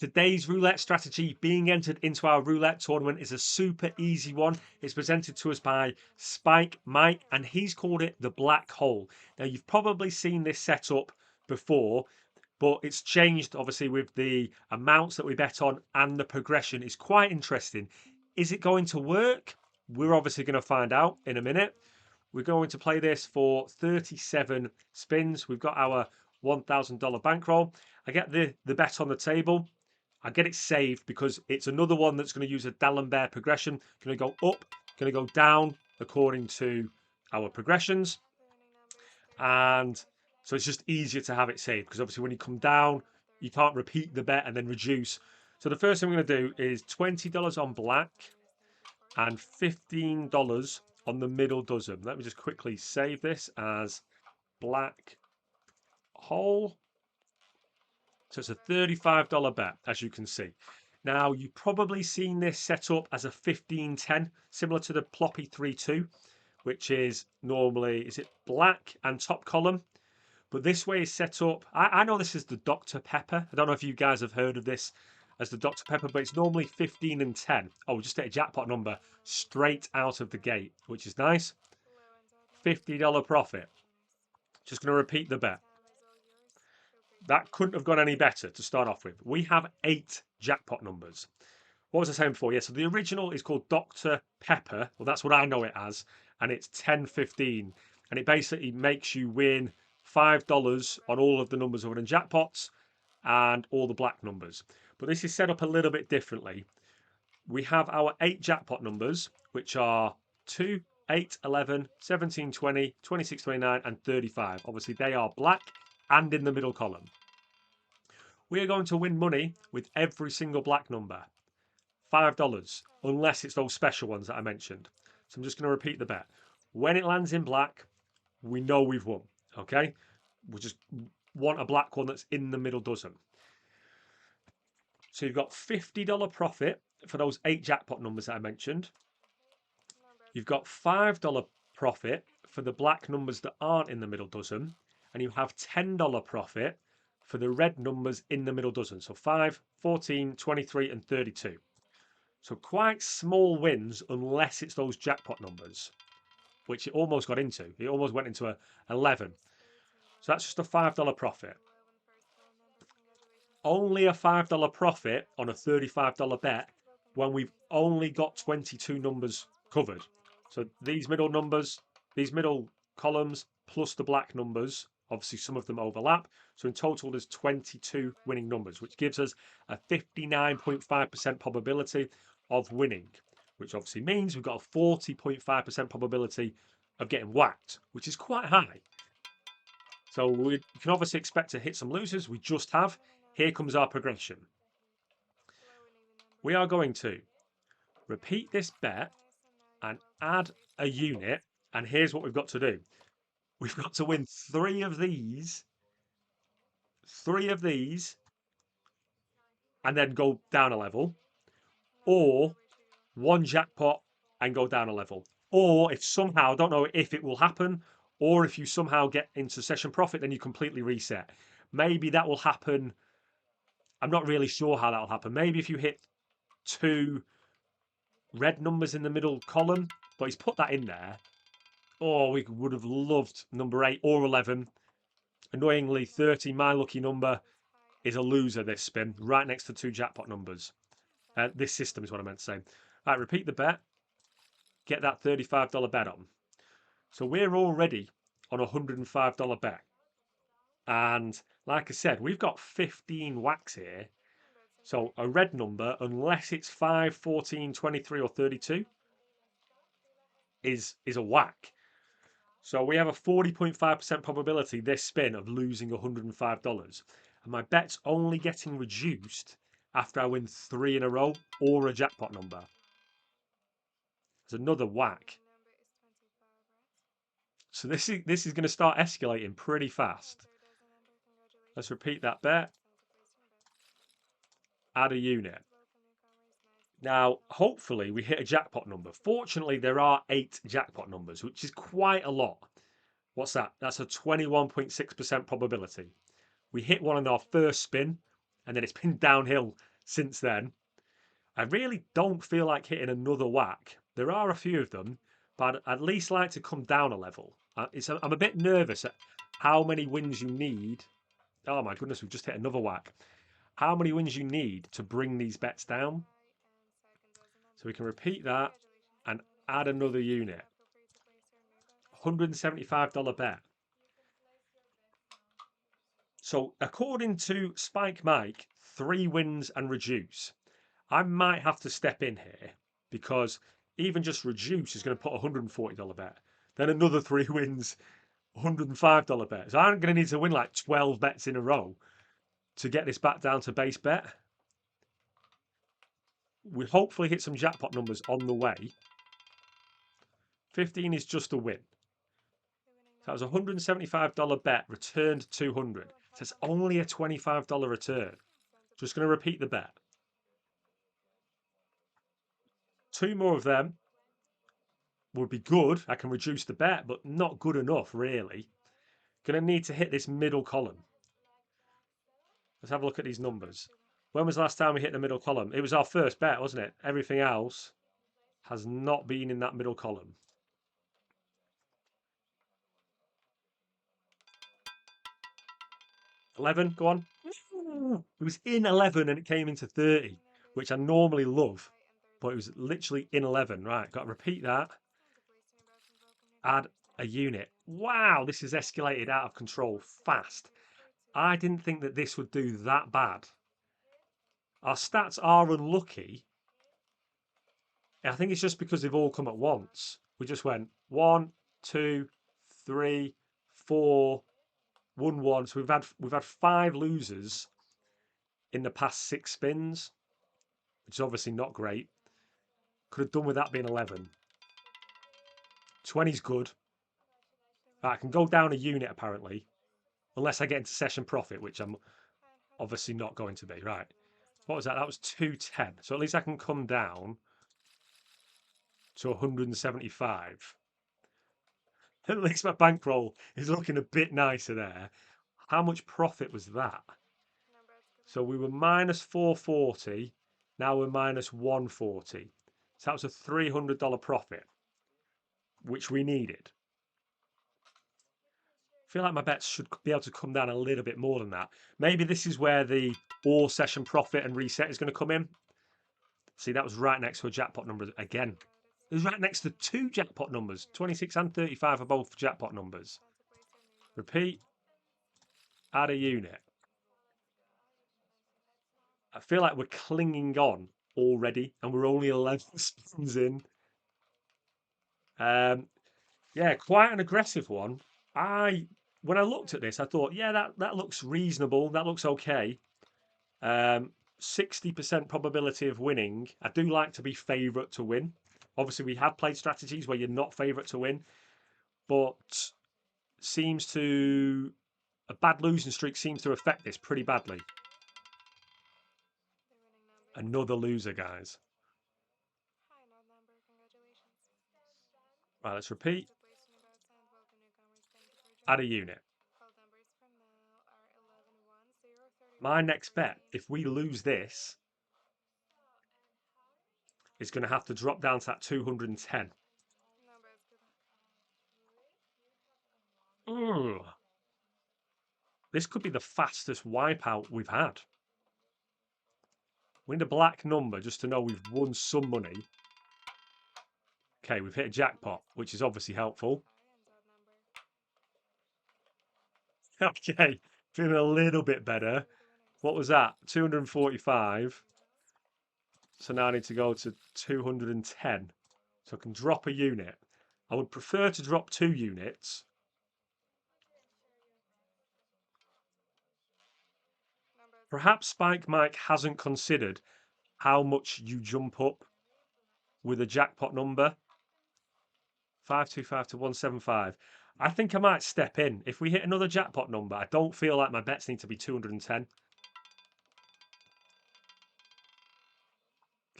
Today's roulette strategy being entered into our roulette tournament is a super easy one. It's presented to us by Spike Mike, and he's called it the black hole. Now, you've probably seen this setup before, but it's changed obviously with the amounts that we bet on, and the progression is quite interesting. Is it going to work? We're obviously going to find out in a minute. We're going to play this for 37 spins. We've got our $1,000 bankroll. I get the bet on the table. I get it saved because it's another one that's going to use a D'Alembert progression. Going to go up, going to go down according to our progressions. And so it's just easier to have it saved because obviously when you come down, you can't repeat the bet and then reduce. So the first thing I'm going to do is $20 on black and $15 on the middle dozen. Let me just quickly save this as black hole. So it's a $35 bet, as you can see. Now, you've probably seen this set up as a 15-10, similar to the Ploppy 3-2, which is normally, is it black and top column? But this way is set up. I know this is the Dr. Pepper. I don't know if you guys have heard of this as the Dr. Pepper, but it's normally 15 and 10. Oh, we just get a jackpot number straight out of the gate, which is nice. $50 profit. Just going to repeat the bet. That couldn't have gone any better to start off with. We have 8 jackpot numbers. What was I saying before? Yeah, so the original is called Dr. Pepper. Well, that's what I know it as. And it's 10-15. And it basically makes you win $5 on all of the numbers other than jackpots and all the black numbers. But this is set up a little bit differently. We have our 8 jackpot numbers, which are 2, 8, 11, 17, 20, 26, 29, and 35. Obviously, they are black and in the middle column. We are going to win money with every single black number. $5, unless it's those special ones that I mentioned. So I'm just going to repeat the bet. When it lands in black, we know we've won, okay? We just want a black one that's in the middle dozen. So you've got $50 profit for those 8 jackpot numbers that I mentioned. You've got $5 profit for the black numbers that aren't in the middle dozen. And you have $10 profit for the red numbers in the middle dozen. So 5, 14, 23, and 32. So quite small wins unless it's those jackpot numbers, which it almost got into. It almost went into a 11. So that's just a $5 profit. Only a $5 profit on a $35 bet when we've only got 22 numbers covered. So these middle numbers, these middle columns, plus the black numbers, obviously some of them overlap. So in total, there's 22 winning numbers, which gives us a 59.5% probability of winning, which obviously means we've got a 40.5% probability of getting whacked, which is quite high. So we can obviously expect to hit some losers. We just have. Here comes our progression. We are going to repeat this bet and add a unit. And here's what we've got to do. We've got to win 3 of these, and then go down a level, or 1 jackpot and go down a level. Or if somehow, I don't know if it will happen, or if you somehow get into session profit, then you completely reset. Maybe that will happen. I'm not really sure how that will happen. Maybe if you hit 2 red numbers in the middle column, but he's put that in there. Oh, we would have loved number 8 or 11. Annoyingly, 30, my lucky number, is a loser this spin, right next to 2 jackpot numbers. This system is what I meant to say. All right, repeat the bet. Get that $35 bet on. So we're already on a $105 bet. And like I said, we've got 15 whacks here. So a red number, unless it's 5, 14, 23, or 32, is a whack. So we have a 40.5% probability this spin of losing $105. And my bet's only getting reduced after I win 3 in a row or a jackpot number. There's another whack. So this is going to start escalating pretty fast. Let's repeat that bet. Add a unit. Now, hopefully we hit a jackpot number. Fortunately, there are 8 jackpot numbers, which is quite a lot. What's that? That's a 21.6% probability. We hit one on our first spin, and then it's been downhill since then. I really don't feel like hitting another whack. There are a few of them, but I'd at least like to come down a level. I'm a bit nervous at how many wins you need. Oh my goodness, we've just hit another whack. How many wins you need to bring these bets down. So we can repeat that and add another unit. $175 bet. So according to Spike Mike, 3 wins and reduce. I might have to step in here because even just reduce is going to put a $140 bet. Then another 3 wins, $105 bet. So I'm going to need to win like 12 bets in a row to get this back down to base bet. We hopefully hit some jackpot numbers on the way. 15 is just a win. So that was a $175 bet, returned 200. So it's only a $25 return. Just going to repeat the bet. 2 more of them would be good. I can reduce the bet, but not good enough, really. Going to need to hit this middle column. Let's have a look at these numbers. When was the last time we hit the middle column? It was our first bet, wasn't it? Everything else has not been in that middle column. $11, go on. It was in 11 and it came into 30, which I normally love, but it was literally in 11. Right, got to repeat that. Add a unit. Wow, this has escalated out of control fast. I didn't think that this would do that bad. Our stats are unlucky. I think it's just because they've all come at once. We just went 1, 2, 3, 4, 1, 1. So we've had 5 losers in the past 6 spins, which is obviously not great. Could have done with that being 11. 20's good. I can go down a unit apparently, unless I get into session profit, which I'm obviously not going to be. Right. What was that? That was 210. So at least I can come down to 175. At least my bankroll is looking a bit nicer there. How much profit was that? So we were minus 440. Now we're minus 140. So that was a $300 profit, which we needed. I feel like my bets should be able to come down a little bit more than that. Maybe this is where the all session profit and reset is going to come in. See, that was right next to a jackpot number again. It was right next to 2 jackpot numbers. 26 and 35 are both jackpot numbers. Repeat. Add a unit. I feel like we're clinging on already and we're only 11 spins in. Yeah, quite an aggressive one. When I looked at this, I thought, yeah, that looks reasonable. That looks okay. 60% probability of winning. I do like to be favourite to win. Obviously, we have played strategies where you're not favourite to win, but a bad losing streak seems to affect this pretty badly. Another loser, guys. Right, let's repeat. Add a unit. My next bet, if we lose this, is going to have to drop down to that 210. Ugh. This could be the fastest wipeout we've had. We need a black number just to know we've won some money. Okay, we've hit a jackpot, which is obviously helpful. Okay, feeling a little bit better. What was that? 245. So now I need to go to 210. So I can drop a unit. I would prefer to drop 2 units. Perhaps Spike Mike hasn't considered how much you jump up with a jackpot number. 525 to 175. I think I might step in. If we hit another jackpot number, I don't feel like my bets need to be 210.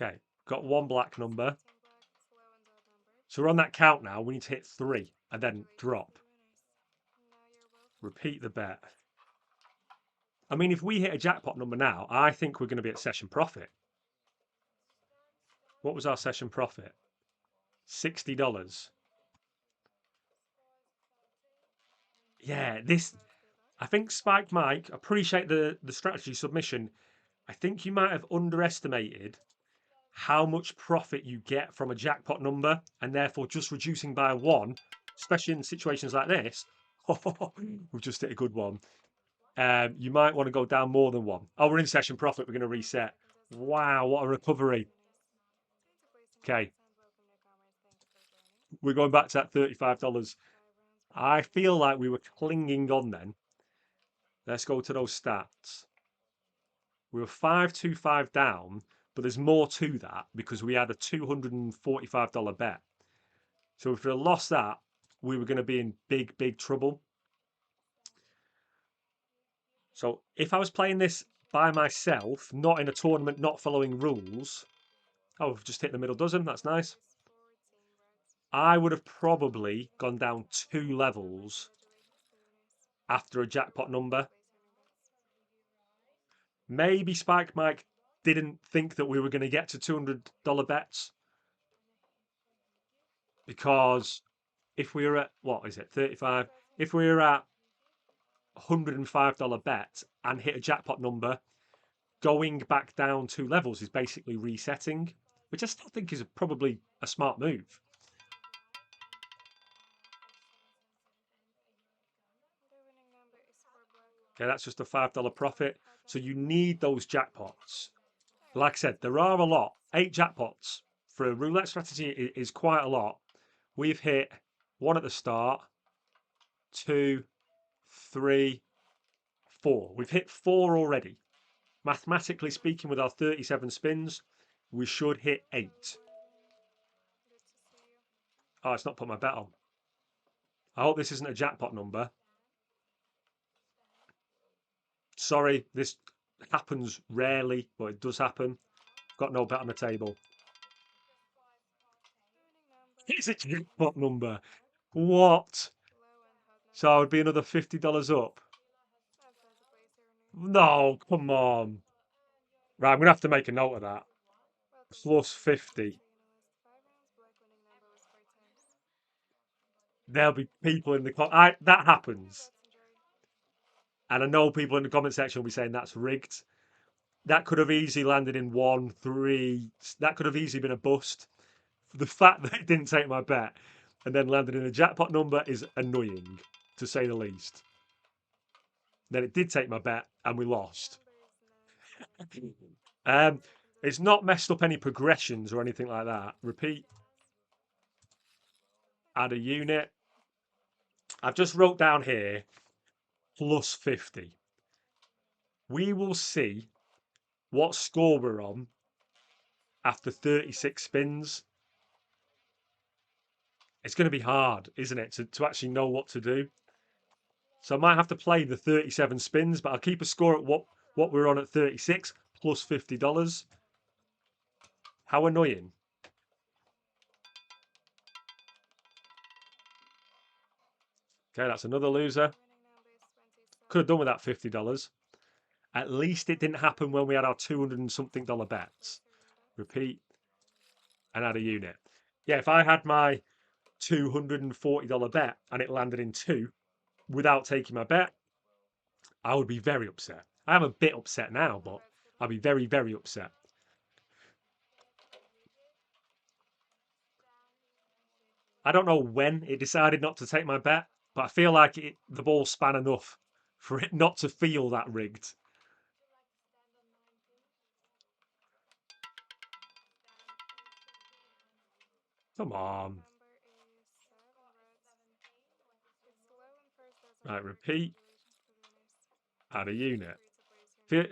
Okay, got 1 black number. So we're on that count now. We need to hit 3 and then drop. Repeat the bet. I mean, if we hit a jackpot number now, I think we're going to be at session profit. What was our session profit? $60. Yeah, this. I think Spike Mike. Appreciate the strategy submission. I think you might have underestimated how much profit you get from a jackpot number, and therefore just reducing by one, especially in situations like this. We've just hit a good one. You might want to go down more than one. Oh, we're in session profit. We're going to reset. Wow, what a recovery. Okay, we're going back to that $35. I feel like we were clinging on then. Let's go to those stats. We were 525 down, but there's more to that because we had a $245 bet. So if we had lost that, we were going to be in big, big trouble. So if I was playing this by myself, not in a tournament, not following rules. Oh, we've just hit the middle dozen. That's nice. I would have probably gone down 2 levels after a jackpot number. Maybe Spike Mike didn't think that we were going to get to $200 bets because if we were at, what is it, 35? If we were at $105 bet and hit a jackpot number, going back down 2 levels is basically resetting, which I still think is probably a smart move. Okay, that's just a $5 profit. So you need those jackpots. Like I said, there are a lot. 8 jackpots for a roulette strategy is quite a lot. We've hit 1 at the start, 2, 3, 4. We've hit 4 already. Mathematically speaking, with our 37 spins, we should hit 8. Oh, it's not put my bet on. I hope this isn't a jackpot number. Sorry, this happens rarely, but it does happen. Got no bet on the table. It's a jackpot number. What? So it would be another $50 up. No, come on. Right, I'm going to have to make a note of that. Plus 50. There'll be people in the that happens. And I know people in the comment section will be saying that's rigged. That could have easily landed in 1, 3. That could have easily been a bust. The fact that it didn't take my bet and then landed in a jackpot number is annoying, to say the least. Then it did take my bet and we lost. It's not messed up any progressions or anything like that. Repeat. Add a unit. I've just wrote down here plus 50. We will see what score we're on after 36 spins. It's going to be hard, isn't it, to actually know what to do. So I might have to play the 37 spins, but I'll keep a score at what we're on at 36 plus $50. How annoying. Okay, that's another loser. Could have done with that $50. At least it didn't happen when we had our 200 and something dollar bets. Repeat and add a unit. Yeah, if I had my $240 bet and it landed in 2 without taking my bet, I would be very upset. I am a bit upset now, but I'd be very, very upset. I don't know when it decided not to take my bet, but I feel like the ball span enough for it not to feel that rigged. Come on. Right, repeat. Add a unit.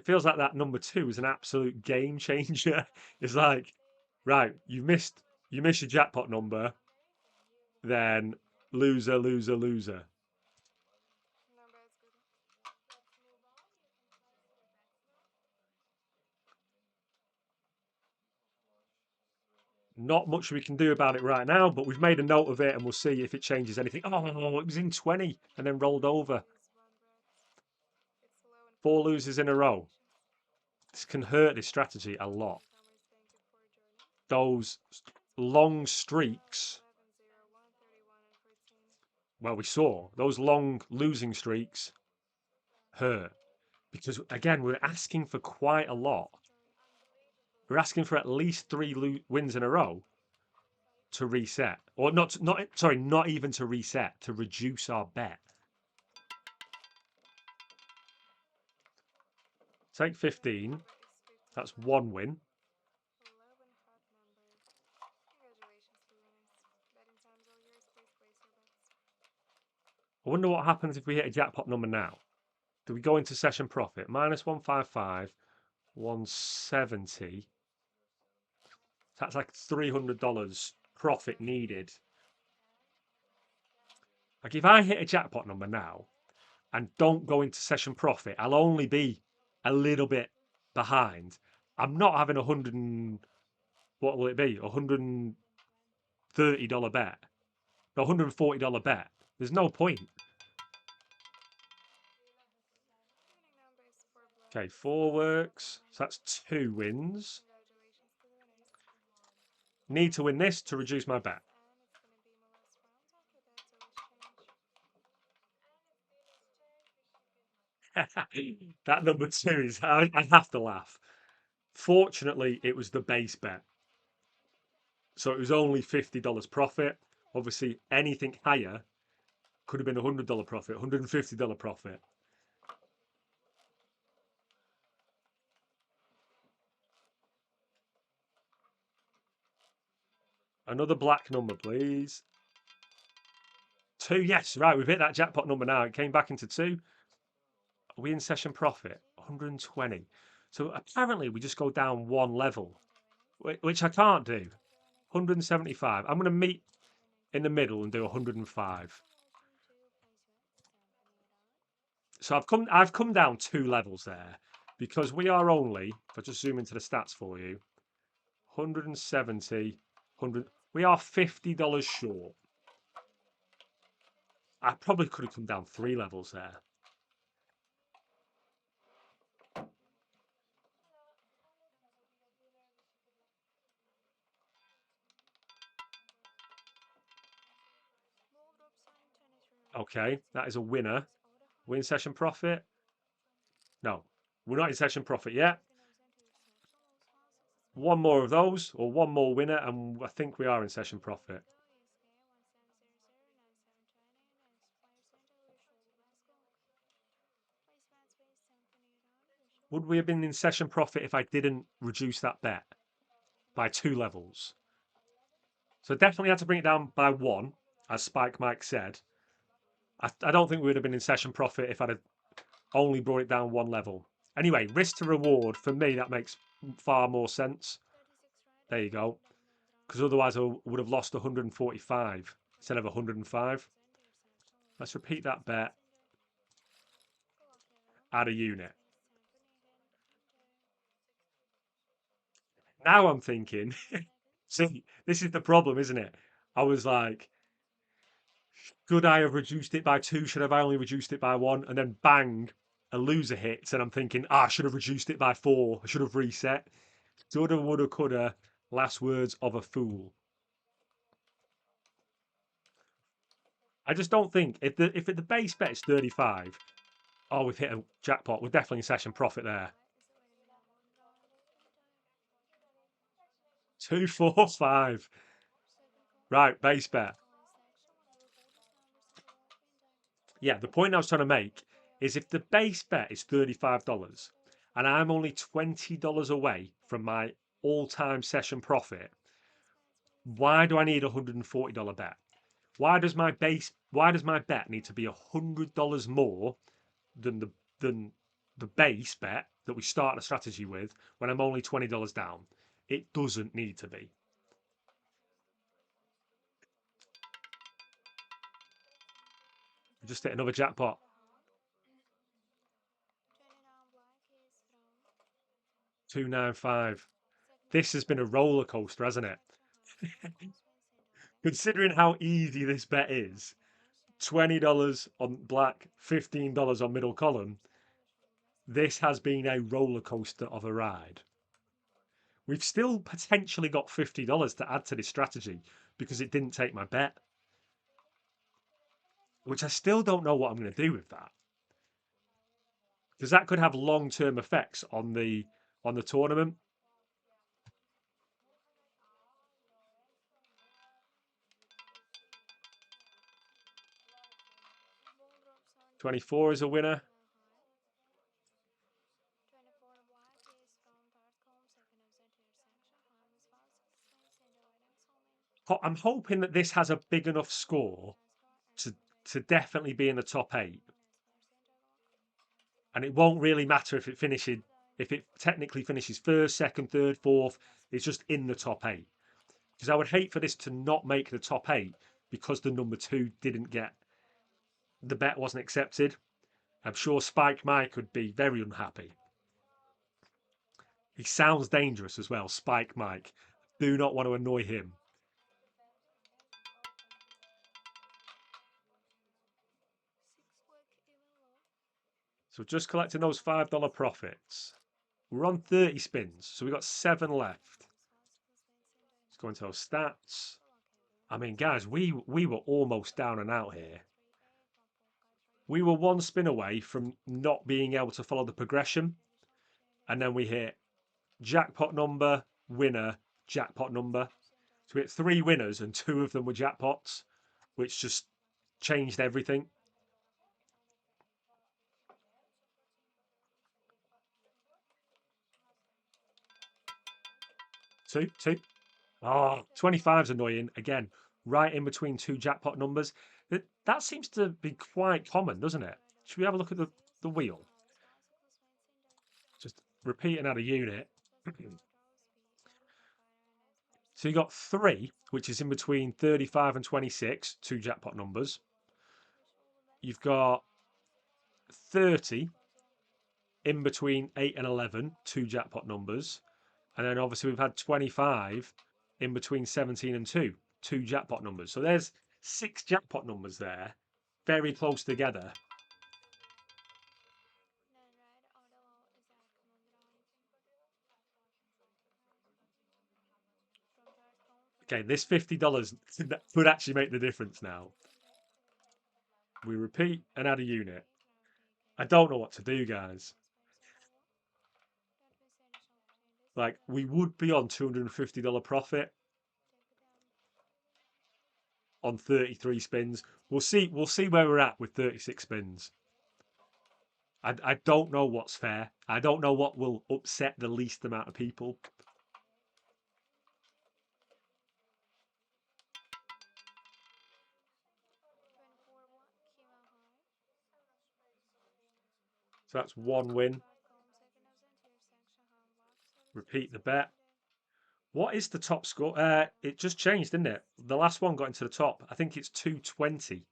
Feels like that number 2 is an absolute game changer. It's like, right, you missed your jackpot number, then loser, loser, loser. Not much we can do about it right now, but we've made a note of it and we'll see if it changes anything. Oh, it was in 20 and then rolled over. 4 losers in a row. This can hurt this strategy a lot. Those long streaks, well, we saw those long losing streaks hurt because, again, we're asking for quite a lot. We're asking for at least 3 wins in a row to reset, or not even to reset, to reduce our bet. Take 15. That's 1 win. I wonder what happens if we hit a jackpot number now. Do we go into session profit? Minus 155, 170. That's like $300 profit needed. Like if I hit a jackpot number now and don't go into session profit, I'll only be a little bit behind. I'm not having what will it be? $130 bet. No, $140 bet. There's no point. Okay, 4 works. So that's 2 wins. Need to win this to reduce my bet. That number 2 is, I have to laugh. Fortunately, it was the base bet. So it was only $50 profit. Obviously, anything higher could have been $100 profit, $150 profit. Another black number, please. 2, yes, right. We've hit that jackpot number now. It came back into 2. Are we in session profit? 120. So apparently we just go down 1 level, which I can't do. 175. I'm going to meet in the middle and do 105. So I've come down 2 levels there because we are only, if I just zoom into the stats for you, 170, 100. We are $50 short. I probably could have come down 3 levels there. Okay, that is a winner. Win session profit? No, we're not in session profit yet. 1 more of those, or 1 more winner, and I think we are in session profit. Would we have been in session profit if I didn't reduce that bet by 2 levels? So definitely had to bring it down by 1, as Spike Mike said. I don't think we would have been in session profit if I'd have only brought it down 1 level. Anyway, risk to reward, for me, that makes far more sense. There you go. Because otherwise I would have lost 145 instead of 105. Let's repeat that bet. Add a unit. Now I'm thinking, see, this is the problem, isn't it? I was like, could I have reduced it by 2? Should have I only reduced it by 1? And then bang, a loser hits, and I'm thinking, I should have reduced it by 4. I should have reset. Shoulda, woulda, coulda. Last words of a fool. I just don't think if the base bet is 35, oh, we've hit a jackpot. We're definitely in session profit there. 2, 4, 5. Right, base bet. Yeah, the point I was trying to make is if the base bet is $35 and I'm only $20 away from my all-time session profit, why do I need a $140 bet? Why does my bet need to be $100 more than the base bet that we start a strategy with when I'm only $20 down? It doesn't need to be. We just hit another jackpot. 295. This has been a roller coaster, hasn't it? Considering how easy this bet is, $20 on black, $15 on middle column. This has been a roller coaster of a ride. We've still potentially got $50 to add to this strategy because it didn't take my bet, which I still don't know what I'm going to do with that. Because that could have long-term effects on the tournament. $24 is a winner. I'm hoping that this has a big enough score to definitely be in the top 8. And it won't really matter if it technically finishes first, second, third, fourth. It's just in the top 8. Because I would hate for this to not make the top 8 because the number 2 didn't get, the bet wasn't accepted. I'm sure Spike Mike would be very unhappy. He sounds dangerous as well, Spike Mike. Do not want to annoy him. So just collecting those $5 profits. We're on 30 spins, so we've got 7 left. Let's go into our stats. I mean, guys, we were almost down and out here. We were 1 spin away from not being able to follow the progression. And then we hit jackpot number, winner, jackpot number. So we hit 3 winners and 2 of them were jackpots, which just changed everything. Two. Oh, 25's annoying. Again, right in between 2 jackpot numbers. That seems to be quite common, doesn't it? Should we have a look at the wheel? Just repeat and add a unit. So you got 3, which is in between 35 and 26, 2 jackpot numbers. You've got 30 in between 8 and 11, 2 jackpot numbers. And then obviously we've had 25 in between 17 and 2, 2 jackpot numbers. So there's 6 jackpot numbers there, very close together. Okay, this $50 could actually make the difference now. We repeat and add a unit. I don't know what to do, guys. Like, we would be on $250 profit on 33 spins. We'll see where we're at with 36 spins. I don't know what's fair. I don't know what will upset the least amount of people. So that's 1 win. Repeat the bet. What is the top score? It just changed, didn't it? The last one got into the top. I think it's 220.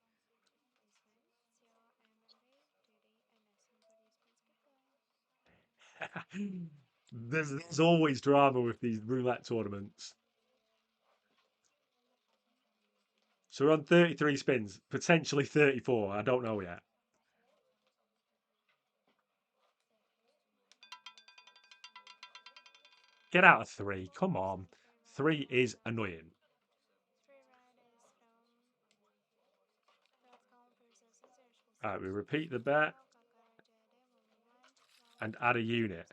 There's always drama with these roulette tournaments. So we're on 33 spins, potentially 34. I don't know yet. Get out of 3. Come on. 3 is annoying. All right, we repeat the bet and add a unit.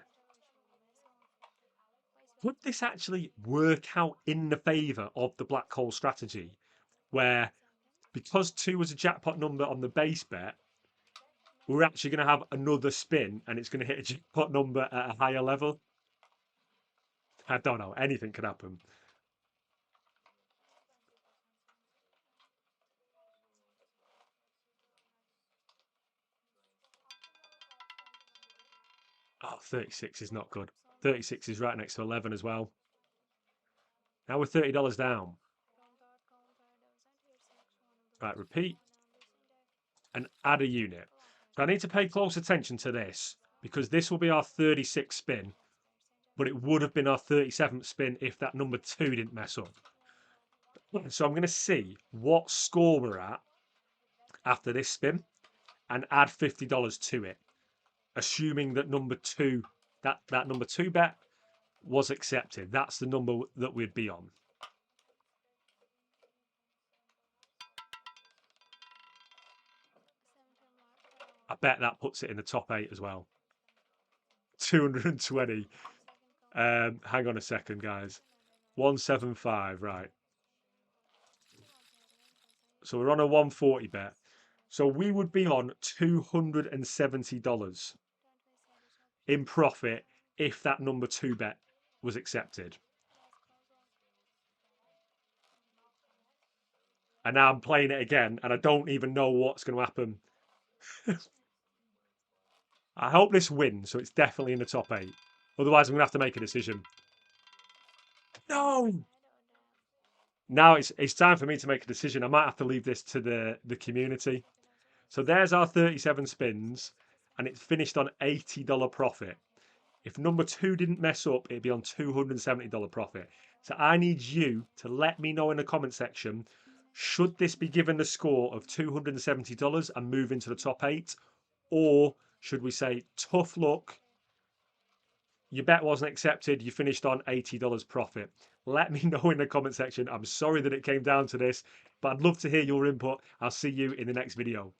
Would this actually work out in the favour of the black hole strategy, where because 2 was a jackpot number on the base bet, we're actually going to have another spin and it's going to hit a jackpot number at a higher level? I don't know. Anything could happen. Oh, 36 is not good. 36 is right next to 11 as well. Now we're $30 down. Right, repeat and add a unit. So I need to pay close attention to this because this will be our 36th spin, but it would have been our 37th spin if that number 2 didn't mess up. So I'm going to see what score we're at after this spin and add $50 to it. assuming that number two, that number two bet was accepted. That's the number that we'd be on. I bet that puts it in the top 8 as well. 220. Hang on a second, guys. 175, right. So we're on a 140 bet. So we would be on $270 in profit if that number two bet was accepted. And now I'm playing it again, and I don't even know what's going to happen. I hope this wins, so it's definitely in the top 8. Otherwise, I'm going to have to make a decision. No! Now it's time for me to make a decision. I might have to leave this to the community. So there's our 37 spins, and it's finished on $80 profit. If number two didn't mess up, it'd be on $270 profit. So I need you to let me know in the comment section, should this be given the score of $270 and move into the top 8? Or should we say, tough luck, your bet wasn't accepted, you finished on $80 profit? Let me know in the comment section. I'm sorry that it came down to this, but I'd love to hear your input. I'll see you in the next video.